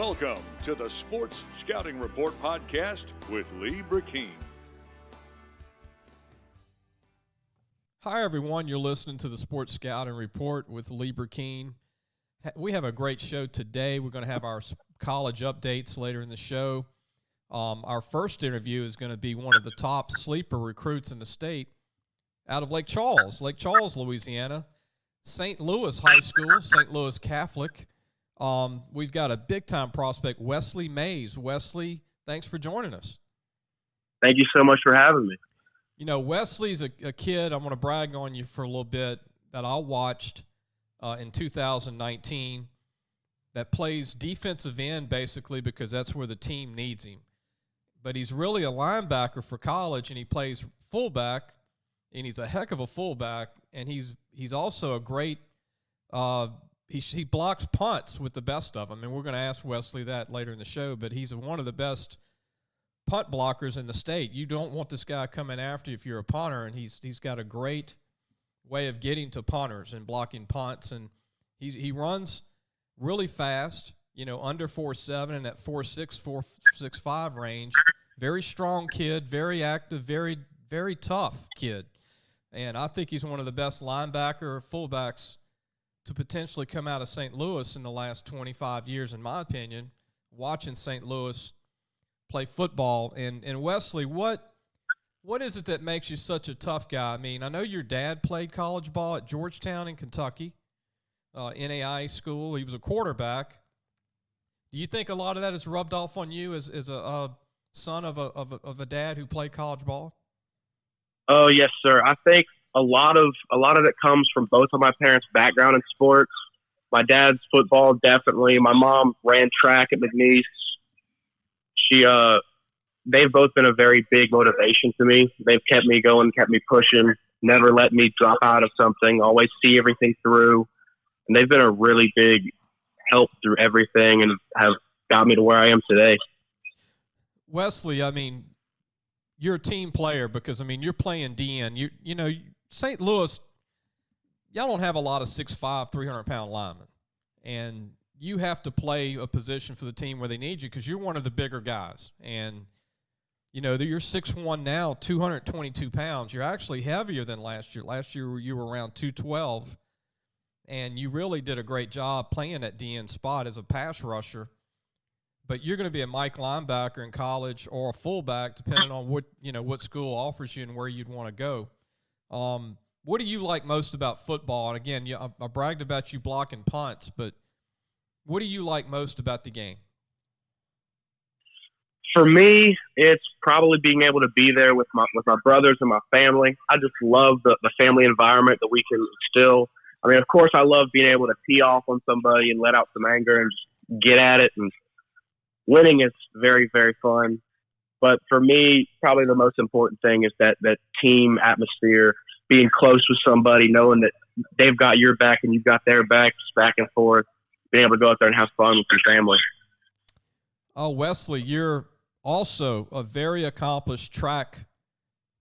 Welcome to the Sports Scouting Report podcast with Lee Burkeen. Hi, everyone. You're listening to the Sports Scouting Report with Lee Burkeen. We have a great show today. We're going to have our college updates later in the show. Our first interview is going to be one of the top sleeper recruits in the state out of Lake Charles, Louisiana. St. Louis High School, St. Louis Catholic. We've got a big-time prospect, Wesley Maze. Wesley, thanks for joining us. Thank you so much for having me. You know, Wesley's a kid, I'm going to brag on you for a little bit, that I watched in 2019 that plays defensive end basically because that's where the team needs him. But he's really a linebacker for college, and he plays fullback, and he's a heck of a fullback, and he's also a great he blocks punts with the best of them, and we're going to ask Wesley that later in the show, but he's one of the best punt blockers in the state. You don't want this guy coming after you if you're a punter, and he's got a great way of getting to punters and blocking punts, and he runs really fast, you know, under 4.7 in that 4.6, 4.65 range. Very strong kid, very active, very, very tough kid. And I think he's one of the best linebacker or fullbacks to potentially come out of St. Louis in the last 25 years, in my opinion, watching St. Louis play football. And Wesley, what is it that makes you such a tough guy? I mean, I know your dad played college ball at Georgetown in Kentucky, NAIA school. He was a quarterback. Do you think a lot of that is rubbed off on you as a son of a dad who played college ball? Oh, yes, sir. I think a lot of it comes from both of my parents' background in sports. My dad's football, definitely. My mom ran track at McNeese. They've both been a very big motivation to me. They've kept me going, kept me pushing, never let me drop out of something, always see everything through. And they've been a really big help through everything and have got me to where I am today. Wesley, I mean, you're a team player because, I mean, you're playing DN. You know, St. Louis, y'all don't have a lot of 6'5", 300-pound linemen. And you have to play a position for the team where they need you because you're one of the bigger guys. And, you know, you're 6'1" now, 222 pounds. You're actually heavier than last year. Last year you were around 212. And you really did a great job playing that DN spot as a pass rusher. But you're going to be a Mike linebacker in college or a fullback, depending on what school offers you and where you'd want to go. What do you like most about football? And again, I bragged about you blocking punts, but what do you like most about the game? For me, it's probably being able to be there with my brothers and my family. I just love the family environment that we can instill. I mean, of course, I love being able to tee off on somebody and let out some anger and just get at it. And winning is very, very fun. But for me, probably the most important thing is that team atmosphere, being close with somebody, knowing that they've got your back and you've got their back, just back and forth, being able to go out there and have fun with your family. Oh, Wesley, you're also a very accomplished track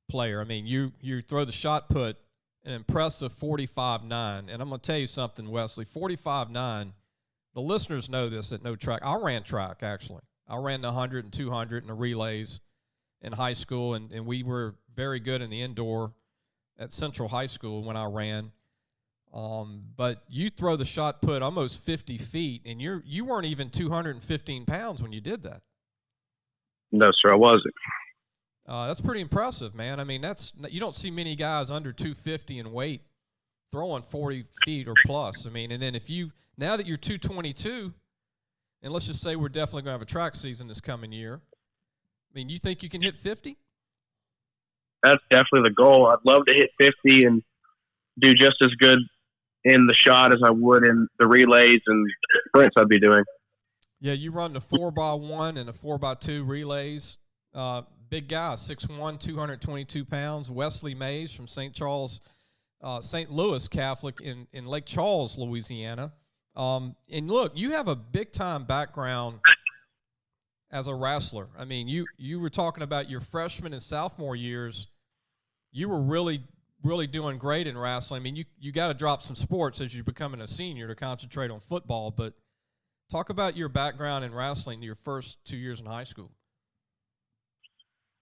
player. I mean, you throw the shot put an impressive 45.9. And I'm going to tell you something, Wesley, 45.9. The listeners know this that no track. I ran track, actually. I ran the 100 and 200 and the relays in high school, and we were very good in the indoor at Central High School when I ran. But you throw the shot put almost 50 feet, and you weren't even 215 pounds when you did that. No, sir, I wasn't. That's pretty impressive, man. I mean, you don't see many guys under 250 in weight throwing 40 feet or plus. I mean, and then now that you're 222, and let's just say we're definitely going to have a track season this coming year, I mean, you think you can hit 50? That's definitely the goal. I'd love to hit 50 and do just as good in the shot as I would in the relays and sprints I'd be doing. Yeah, you run the 4x1 and the 4x2 relays. Big guy, 6'1", 222 pounds. Wesley Maze from St. Louis Catholic in Lake Charles, Louisiana. And look, you have a big-time background as a wrestler. I mean, you were talking about your freshman and sophomore years. You were really doing great in wrestling. I mean, you got to drop some sports as you're becoming a senior to concentrate on football. But Talk about your background in wrestling your first 2 years in high school.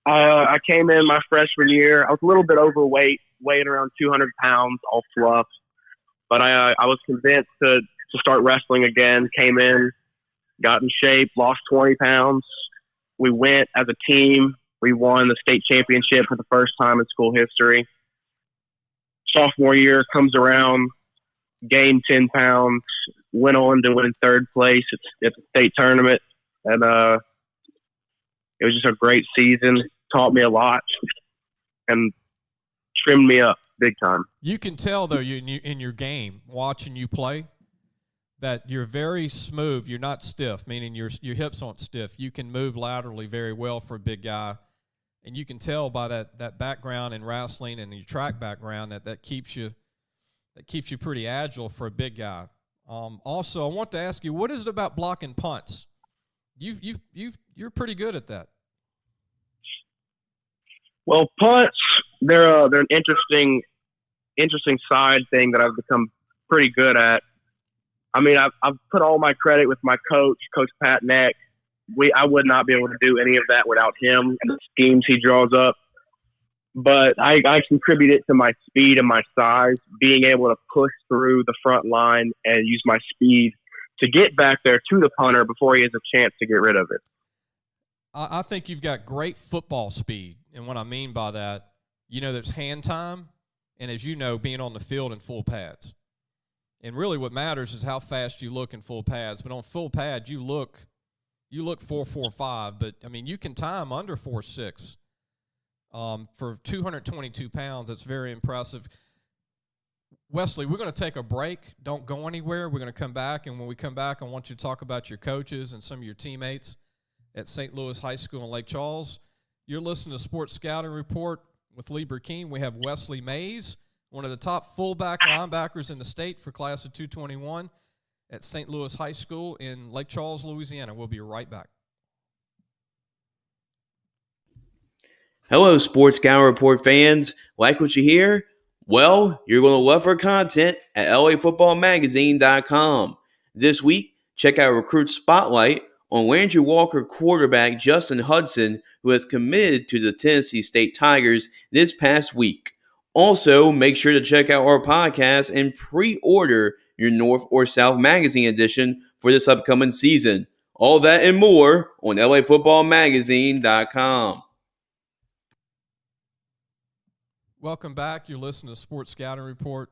I came in my freshman year. I was a little bit overweight, weighing around 200 pounds, all fluff. But I was convinced to start wrestling again. Came in, got in shape, lost 20 pounds. We went as a team. We won the state championship for the first time in school history. Sophomore year comes around, gained 10 pounds, went on to win third place at the state tournament. And it was just a great season. Taught me a lot and trimmed me up big time. You can tell, though, in your game, watching you play, that you're very smooth. You're not stiff, meaning your hips aren't stiff. You can move laterally very well for a big guy. And you can tell by that background in wrestling and your track background that keeps you pretty agile for a big guy. Also, I want to ask you, what is it about blocking punts? You're pretty good at that. Well, punts, they're an interesting side thing that I've become pretty good at. I mean, I've put all my credit with my coach, Coach Pat Neck. I would not be able to do any of that without him and the schemes he draws up. But I contribute it to my speed and my size, being able to push through the front line and use my speed to get back there to the punter before he has a chance to get rid of it. I think you've got great football speed. And what I mean by that, there's hand time, and as you know, being on the field in full pads. And really what matters is how fast you look in full pads. But on full pads, you look 4.45, but, I mean, you can time under 4.6. For 222 pounds, that's very impressive. Wesley, we're going to take a break. Don't go anywhere. We're going to come back, and when we come back, I want you to talk about your coaches and some of your teammates at St. Louis High School in Lake Charles. You're listening to Sports Scouting Report with Lee Burkeen. We have Wesley Maze, one of the top fullback linebackers in the state for class of 221 at St. Louis High School in Lake Charles, Louisiana. We'll be right back. Hello, Sports Scouting Report fans. Like what you hear? Well, you're going to love our content at LAFootballMagazine.com. This week, check out Recruit Spotlight on Landry Walker quarterback Justin Hudson, who has committed to the Tennessee State Tigers this past week. Also, make sure to check out our podcast and pre-order your North or South Magazine edition for this upcoming season. All that and more on LAFootballMagazine.com. Welcome back. You're listening to Sports Scouting Report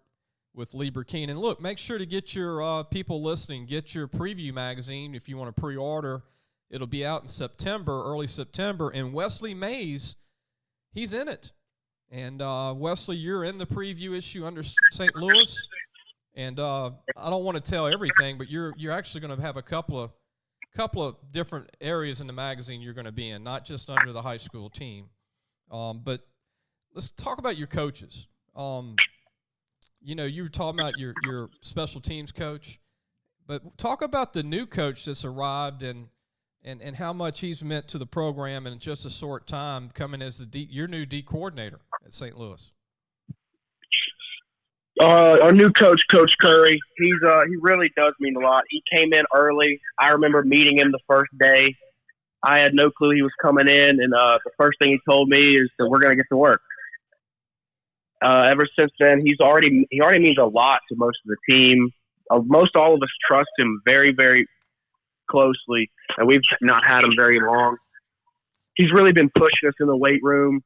with Lee Burkeen. And look, make sure to get your people listening, get your preview magazine if you want to pre-order. It'll be out in September, early September. And Wesley Maze, he's in it. And Wesley, you're in the preview issue under St. Louis. And I don't want to tell everything, but you're actually going to have a couple of different areas in the magazine you're going to be in, not just under the high school team. But let's talk about your coaches. You were talking about your special teams coach, but talk about the new coach that's arrived and how much he's meant to the program in just a short time, coming as your new D coordinator at St. Louis. Our new coach, Coach Curry, he really does mean a lot. He came in early. I remember meeting him the first day. I had no clue he was coming in, and the first thing he told me is that we're going to get to work. Ever since then, he already means a lot to most of the team. Most all of us trust him very, very closely, and we've not had him very long. He's really been pushing us in the weight room,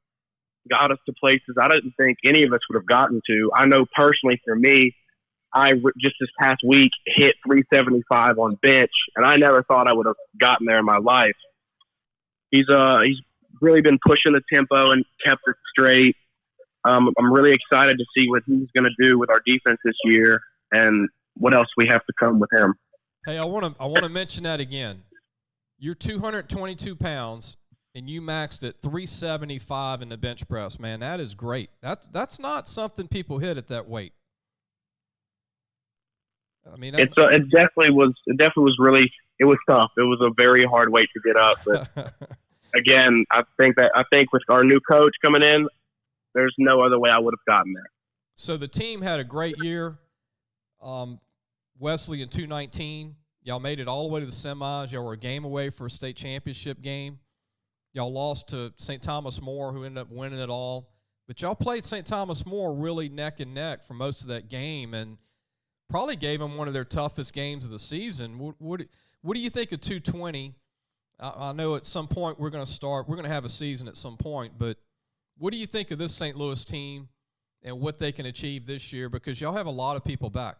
got us to places I didn't think any of us would have gotten to. I know personally for me, just this past week hit 375 on bench, and I never thought I would have gotten there in my life. He's really been pushing the tempo and kept it straight. I'm really excited to see what he's going to do with our defense this year and what else we have to come with him. Hey, I want to mention that again. You're 222 pounds, and you maxed at 375 in the bench press. Man, that is great. That's not something people hit at that weight. I mean, it definitely was really, it was tough. It was a very hard weight to get up. But again, I think with our new coach coming in, there's no other way I would have gotten there. So the team had a great year. Wesley in 219, Y'all made it all the way to the semis. Y'all were a game away for a state championship game. Y'all lost to St. Thomas More, who ended up winning it all. But y'all played St. Thomas More really neck and neck for most of that game and probably gave them one of their toughest games of the season. What do you think of 220? I know at some point we're going to have a season at some point, but what do you think of this St. Louis team and what they can achieve this year? Because y'all have a lot of people back.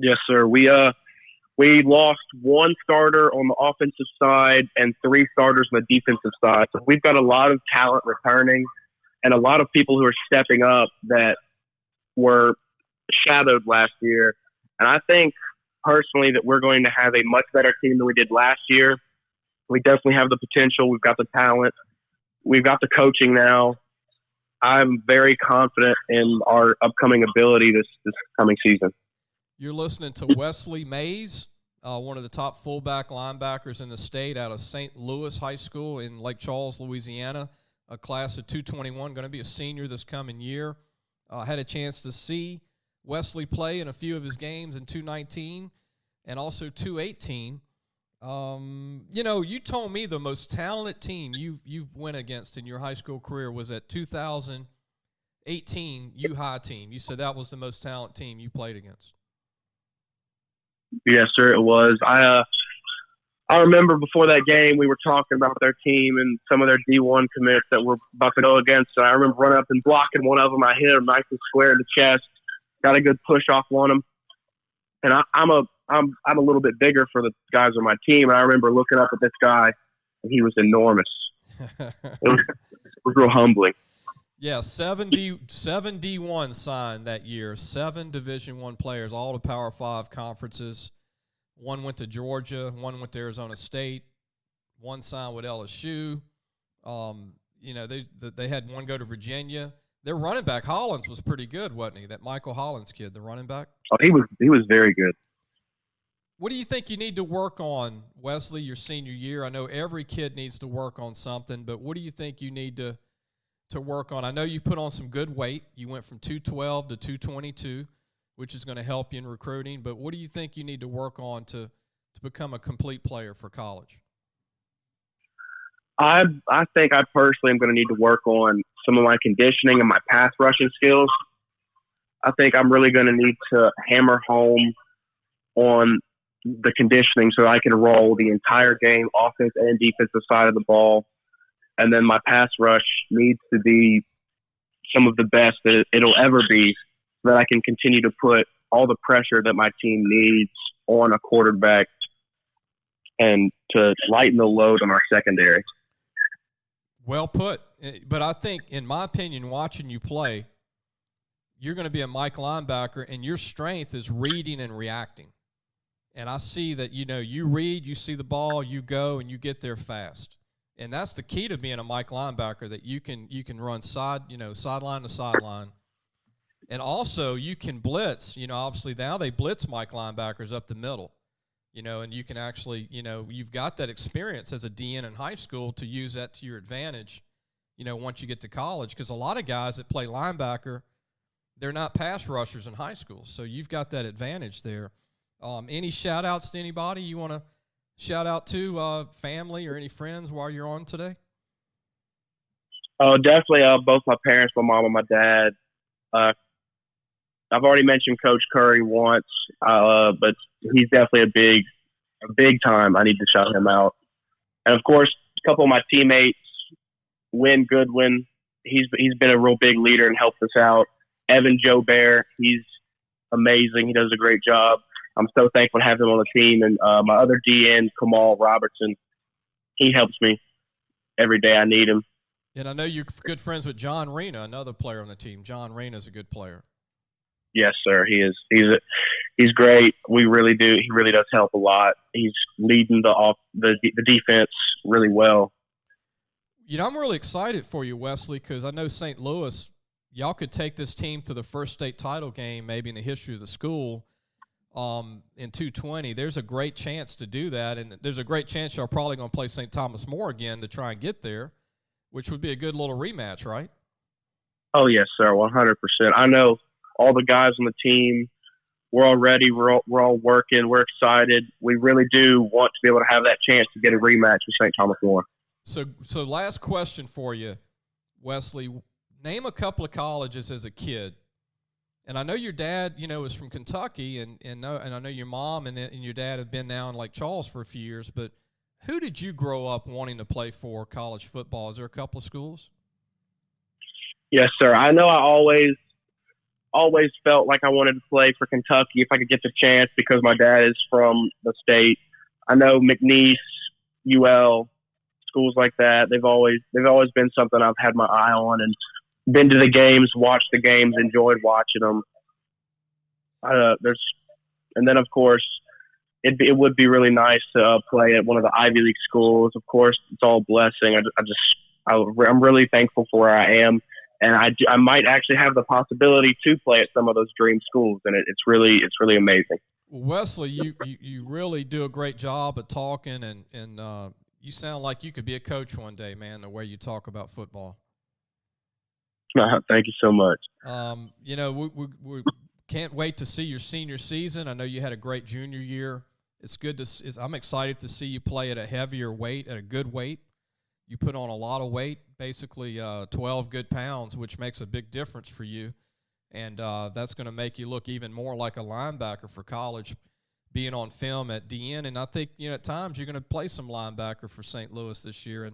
Yes, sir. We lost one starter on the offensive side and 3 starters on the defensive side. So we've got a lot of talent returning and a lot of people who are stepping up that were shadowed last year. And I think personally that we're going to have a much better team than we did last year. We definitely have the potential. We've got the talent. We've got the coaching now. I'm very confident in our upcoming ability this coming season. You're listening to Wesley Maze, one of the top fullback linebackers in the state out of St. Louis High School in Lake Charles, Louisiana, a class of 221, going to be a senior this coming year. Had a chance to see Wesley play in a few of his games in 219 and also 218. You told me the most talented team you've went against in your high school career was at 2018 U-High team. You said that was the most talented team you played against. Yes, sir, it was. I remember before that game we were talking about their team and some of their D1 commits that we're about to go against. And I remember running up and blocking one of them. I hit him nice and square in the chest, got a good push off on him. And I'm a little bit bigger for the guys on my team. And I remember looking up at this guy, and he was enormous. It was real humbling. Yeah, 7 D1 signed that year, 7 Division I players, all to Power 5 conferences. One went to Georgia, one went to Arizona State, one signed with LSU. They had one go to Virginia. Their running back, Hollins, was pretty good, wasn't he? That Michael Hollins kid, the running back? Oh, he was very good. What do you think you need to work on, Wesley, your senior year? I know every kid needs to work on something, but what do you think you need to work on? I know you put on some good weight. You went from 212 to 222, which is going to help you in recruiting. But what do you think you need to work on to become a complete player for college? I think I personally am going to need to work on some of my conditioning and my pass rushing skills. I think I'm really going to need to hammer home on the conditioning so I can roll the entire game, offense and defensive side of the ball. And then my pass rush needs to be some of the best that it'll ever be so that I can continue to put all the pressure that my team needs on a quarterback and to lighten the load on our secondary. Well put. But I think, in my opinion, watching you play, you're going to be a Mike linebacker, and your strength is reading and reacting. And I see that, you read, you see the ball, you go, and you get there fast. And that's the key to being a Mike linebacker, that you can run sideline to sideline. And also you can blitz. Obviously now they blitz Mike linebackers up the middle. And you can actually, you've got that experience as a DN in high school to use that to your advantage, once you get to college. Because a lot of guys that play linebacker, they're not pass rushers in high school. So you've got that advantage there. Any shout-outs to anybody you want to shout out to, family or any friends while you're on today? Oh, definitely both my parents, my mom and my dad. I've already mentioned Coach Curry once, but he's definitely a big time. I need to shout him out. And, of course, a couple of my teammates, Win Goodwin, he's been a real big leader and helped us out. Evan Joe Bear, he's amazing. He does a great job. I'm so thankful to have him on the team. And my other DN, Kamal Robertson, he helps me every day I need him. And I know you're good friends with John Rena, another player on the team. John Rena's a good player. Yes, sir. He is. He's great. We really do. He really does help a lot. He's leading the defense really well. I'm really excited for you, Wesley, because I know St. Louis, y'all could take this team to the first state title game maybe in the history of the school in 220. There's a great chance to do that, and there's a great chance y'all probably going to play St. Thomas More again to try and get there, which would be a good little rematch, right? Oh, yes, sir, 100%. I know all the guys on the team we're all ready. We're all working. We're excited. We really do want to be able to have that chance to get a rematch with St. Thomas More. So last question for you, Wesley. Name a couple of colleges as a kid. And I know your dad, is from Kentucky, and I know your mom and your dad have been now in Lake Charles for a few years. But who did you grow up wanting to play for college football? Is there a couple of schools? Yes, sir. I know I always felt like I wanted to play for Kentucky if I could get the chance because my dad is from the state. I know McNeese, UL, schools like that. They've always been something I've had my eye on and been to the games, watched the games, enjoyed watching them. And then of course it would be really nice to play at one of the Ivy League schools. Of course, it's all a blessing. I'm really thankful for where I am. And I might actually have the possibility to play at some of those dream schools, and it's really amazing. Well, Wesley, you really do a great job of talking, and you sound like you could be a coach one day, man. The way you talk about football. Thank you so much. We can't wait to see your senior season. I know you had a great junior year. It's good to. I'm excited to see you play at a heavier weight, at a good weight. You put on a lot of weight, basically 12 good pounds, which makes a big difference for you. And that's going to make you look even more like a linebacker for college, being on film at DN. And I think, at times you're going to play some linebacker for St. Louis this year.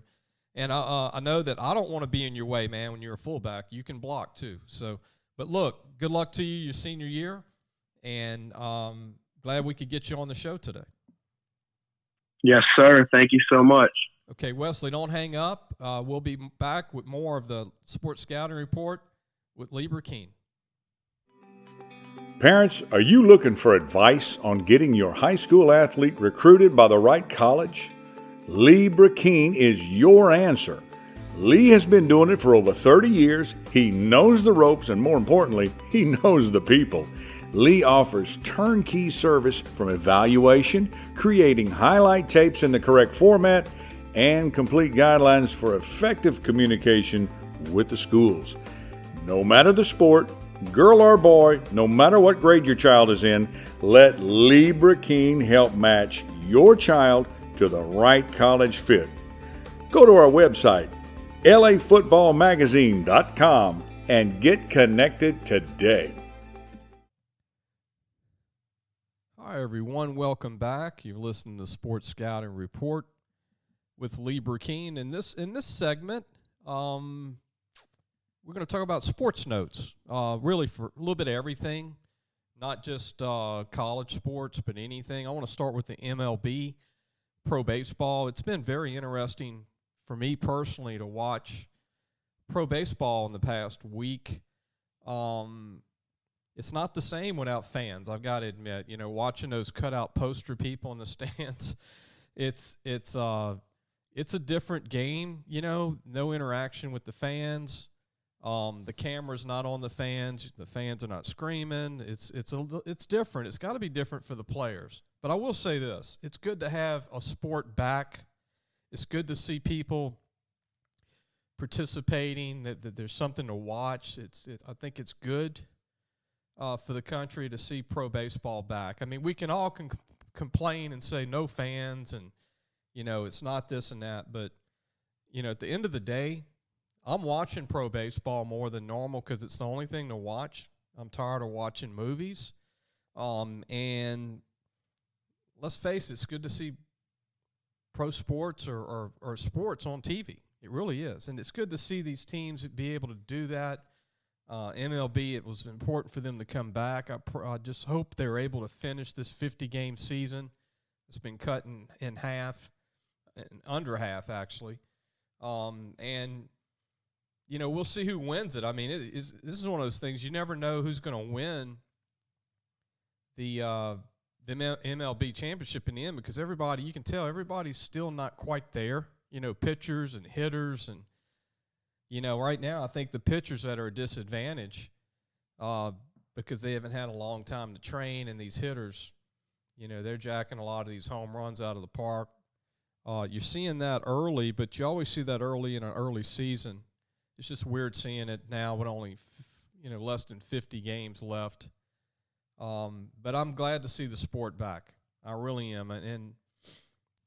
And I know that I don't want to be in your way, man, when you're a fullback. You can block too. So, but look, good luck to you your senior year. And glad we could get you on the show today. Yes, sir. Thank you so much. Okay, Wesley, don't hang up. We'll be back with more of the Sports Scouting Report with Lee Burkeen. Parents, are you looking for advice on getting your high school athlete recruited by the right college? Lee Burkeen is your answer. Lee has been doing it for over 30 years. He knows the ropes, and more importantly, he knows the people. Lee offers turnkey service from evaluation, creating highlight tapes in the correct format, and complete guidelines for effective communication with the schools. No matter the sport, girl or boy, no matter what grade your child is in, let Lee Burkeen help match your child to the right college fit. Go to our website, lafootballmagazine.com, and get connected today. Hi, everyone. Welcome back. You're listening to Sports Scouting Report with Lee Burkeen. In this segment, we're going to talk about sports notes, really for a little bit of everything, not just college sports, but anything. I want to start with the MLB, pro baseball. It's been very interesting for me personally to watch pro baseball in the past week. It's not the same without fans, I've got to admit. Watching those cutout poster people in the stands, it's a different game, no interaction with the fans. The camera's not on the fans are not screaming. It's different. It's got to be different for the players. But I will say this, it's good to have a sport back. It's good to see people participating, that there's something to watch. I think it's good for the country to see pro baseball back. I mean, we can all complain and say no fans and, it's not this and that. But, at the end of the day, I'm watching pro baseball more than normal because it's the only thing to watch. I'm tired of watching movies. And let's face it, it's good to see pro sports or sports on TV. It really is. And it's good to see these teams be able to do that. MLB, it was important for them to come back. I just hope they're able to finish this 50-game season. It's been cut in half, under half actually. And, we'll see who wins it. I mean, this is one of those things, you never know who's going to win the MLB championship in the end, because you can tell everybody's still not quite there, pitchers and hitters. And, right now I think the pitchers that are a disadvantage because they haven't had a long time to train, and these hitters, they're jacking a lot of these home runs out of the park. You're seeing that early, but you always see that early in an early season. It's just weird seeing it now with only, less than 50 games left. But I'm glad to see the sport back. I really am. And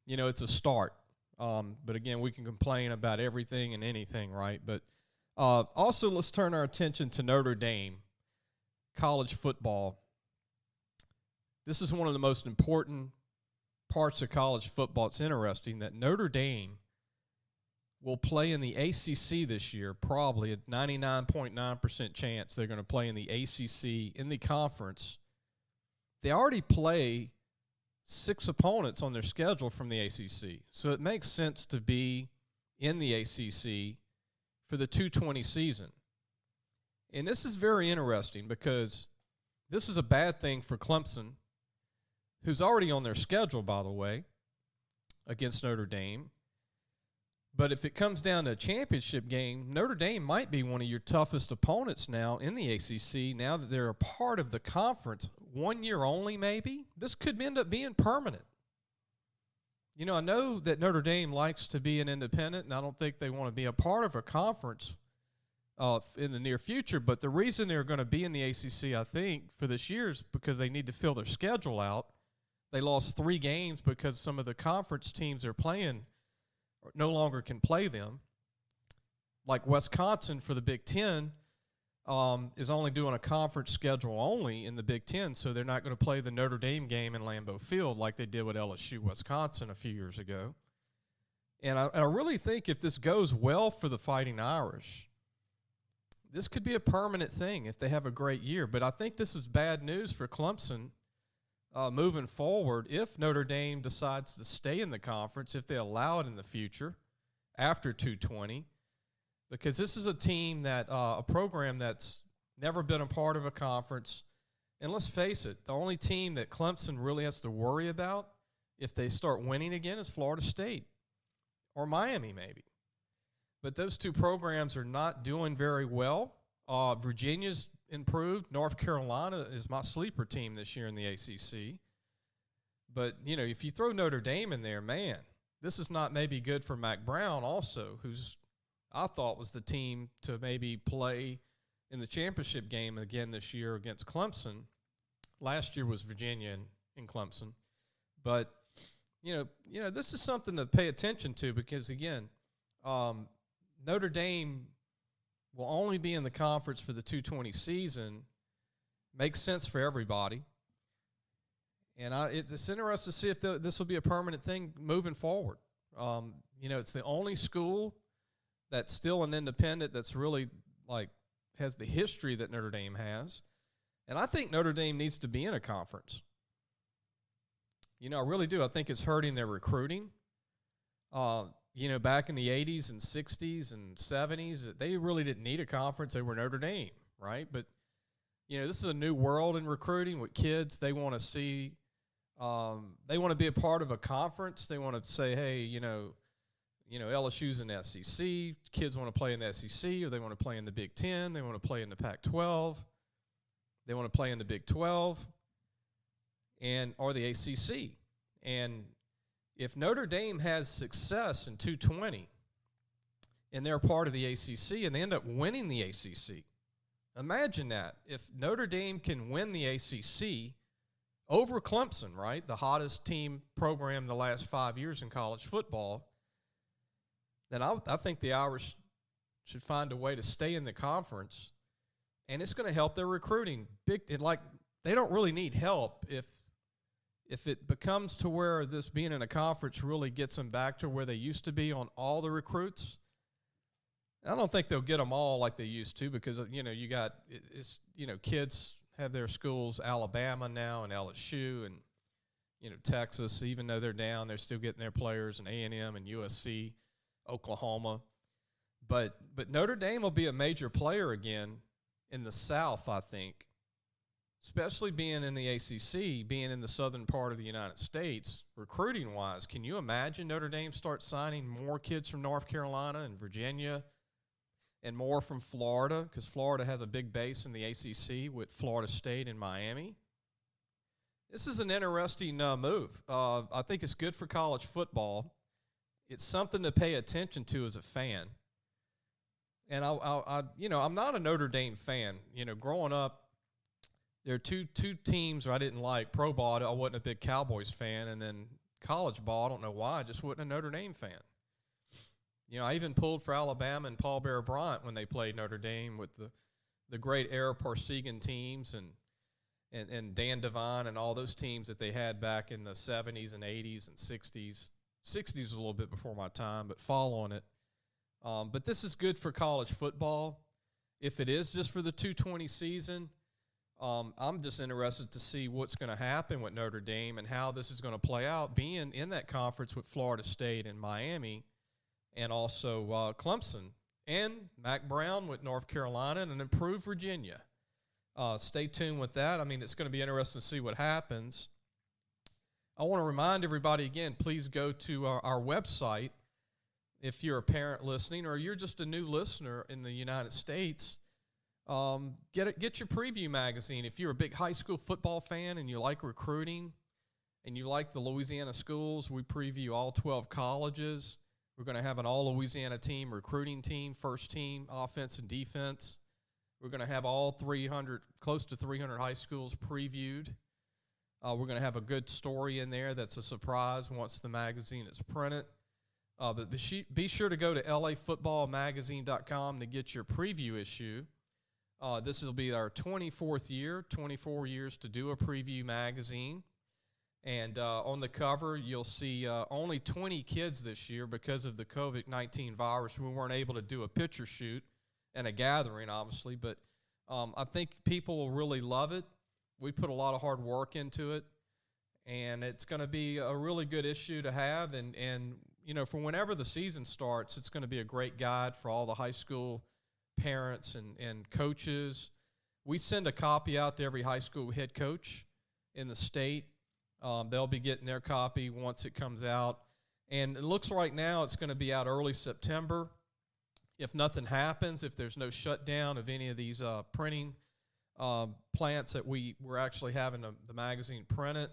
you know, it's a start. But again, we can complain about everything and anything, right? But also, let's turn our attention to Notre Dame, college football. This is one of the most important parts of college football. It's interesting that Notre Dame will play in the ACC this year, probably a 99.9% chance they're going to play in the ACC in the conference. They already play 6 opponents on their schedule from the ACC, so it makes sense to be in the ACC for the 220 season. And this is very interesting because this is a bad thing for Clemson, who's already on their schedule, by the way, against Notre Dame. But if it comes down to a championship game, Notre Dame might be one of your toughest opponents now in the ACC, now that they're a part of the conference. 1 year only, maybe. This could end up being permanent. You know, I know that Notre Dame likes to be an independent, and I don't think they want to be a part of a conference in the near future. But the reason they're going to be in the ACC, I think, for this year is because they need to fill their schedule out. They lost 3 games because some of the conference teams they're playing no longer can play them. Like Wisconsin for the Big Ten is only doing a conference schedule only in the Big Ten, so they're not going to play the Notre Dame game in Lambeau Field like they did with LSU Wisconsin a few years ago. And I really think if this goes well for the Fighting Irish, this could be a permanent thing if they have a great year. But I think this is bad news for Clemson moving forward if Notre Dame decides to stay in the conference, if they allow it in the future after 220, because this is a team that a program that's never been a part of a conference. And let's face it, the only team that Clemson really has to worry about if they start winning again is Florida State or Miami maybe. But those 2 programs are not doing very well. Virginia's improved. North Carolina is my sleeper team this year in the ACC. But, you know, if you throw Notre Dame in there, man, this is not maybe good for Mac Brown also, who's I thought was the team to maybe play in the championship game again this year against Clemson. Last year was Virginia and Clemson. But, you know, this is something to pay attention to because, again, Notre Dame will only be in the conference for the 220 season. Makes sense for everybody. And it's interesting to see if this will be a permanent thing moving forward. You know, it's the only school that's still an independent that's really, like, has the history that Notre Dame has. And I think Notre Dame needs to be in a conference. You know, I really do. I think it's hurting their recruiting. You know, back in the 80s and 60s and 70s, they really didn't need a conference. They were Notre Dame, right? But, you know, this is a new world in recruiting with kids. They want to see, they want to be a part of a conference. They want to say, hey, you know, LSU's in the SEC. Kids want to play in the SEC, or they want to play in the Big Ten. They want to play in the Pac-12. They want to play in the Big 12 or the ACC. And if Notre Dame has success in 220 and they're part of the ACC and they end up winning the ACC, imagine that. If Notre Dame can win the ACC over Clemson, right, the hottest team program the last 5 years in college football, then I think the Irish should find a way to stay in the conference, and it's going to help their recruiting. They don't really need help if it becomes to where this being in a conference really gets them back to where they used to be on all the recruits. I don't think they'll get them all like they used to because, you know, kids have their schools, Alabama now and LSU and, you know, Texas. Even though they're down, they're still getting their players, and A&M and USC, Oklahoma. But Notre Dame will be a major player again in the South, I think. Especially being in the ACC, being in the southern part of the United States, recruiting-wise, can you imagine Notre Dame start signing more kids from North Carolina and Virginia and more from Florida? Because Florida has a big base in the ACC with Florida State and Miami. This is an interesting move. I think it's good for college football. It's something to pay attention to as a fan. And I'm not a Notre Dame fan. You know, growing up, there are two teams I didn't like. Pro ball, I wasn't a big Cowboys fan, and then college ball, I don't know why, I just wasn't a Notre Dame fan. I even pulled for Alabama and Paul Bear Bryant when they played Notre Dame with the great Air Parsegan teams and Dan Devine and all those teams that they had back in the 70s and 80s and 60s. 60s was a little bit before my time, but following it. But this is good for college football. If it is just for the 220 season, I'm just interested to see what's going to happen with Notre Dame and how this is going to play out, being in that conference with Florida State and Miami and also Clemson and Mac Brown with North Carolina and an improved Virginia. Stay tuned with that. I mean, it's going to be interesting to see what happens. I want to remind everybody again, please go to our website if you're a parent listening or you're just a new listener in the United States. Get your preview magazine. If you're a big high school football fan and you like recruiting and you like the Louisiana schools, we preview all 12 colleges. We're going to have an all-Louisiana team, recruiting team, first team, offense and defense. We're going to have all 300, close to 300 high schools previewed. We're going to have a good story in there that's a surprise once the magazine is printed. But be sure to go to lafootballmagazine.com to get your preview issue. This will be our 24th year, 24 years to do a preview magazine. And on the cover, you'll see only 20 kids this year because of the COVID-19 virus. We weren't able to do a picture shoot and a gathering, obviously, but I think people will really love it. We put a lot of hard work into it, and it's going to be a really good issue to have. And for whenever the season starts, it's going to be a great guide for all the high school parents and coaches. We send a copy out to every high school head coach in the state. They'll be getting their copy once it comes out. And it looks right now it's going to be out early September. If nothing happens, if there's no shutdown of any of these printing plants that we're actually having the magazine printed,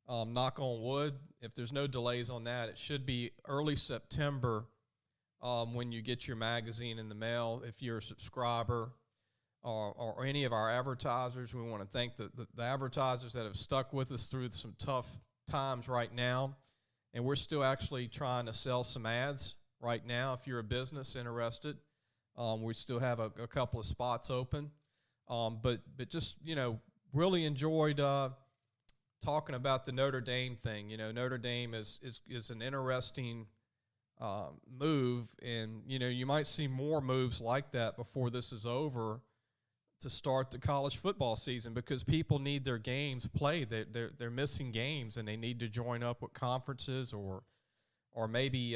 knock on wood, if there's no delays on that, it should be early September when you get your magazine in the mail. If you're a subscriber or any of our advertisers, we want to thank the advertisers that have stuck with us through some tough times right now. And we're still actually trying to sell some ads right now. If you're a business interested, we still have a couple of spots open. But just, really enjoyed talking about the Notre Dame thing. Notre Dame is an interesting move, and you might see more moves like that before this is over to start the college football season, because people need their games played. They're missing games, and they need to join up with conferences or maybe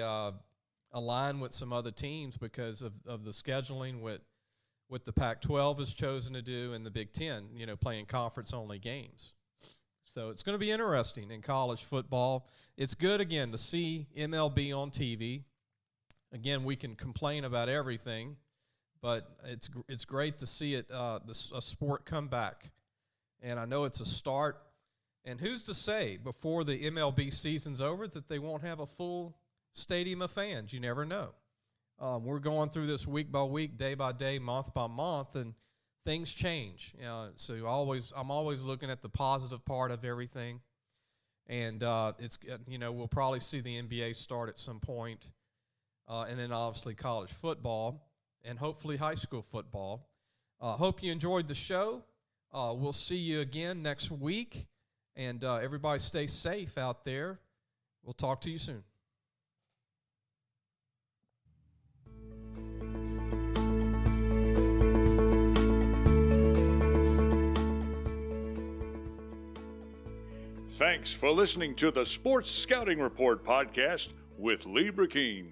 align with some other teams because of the scheduling what the Pac-12 has chosen to do and the Big Ten, playing conference-only games. So it's going to be interesting in college football. It's good, again, to see MLB on TV. Again, we can complain about everything, but it's great to see it a sport come back. And I know it's a start. And who's to say before the MLB season's over that they won't have a full stadium of fans? You never know. We're going through this week by week, day by day, month by month, and things change. So I'm always looking at the positive part of everything. And we'll probably see the NBA start at some point, and then obviously college football and hopefully high school football. Hope you enjoyed the show. We'll see you again next week, and everybody stay safe out there. We'll talk to you soon. Thanks for listening to the Sports Scouting Report podcast with Lee Brakeen.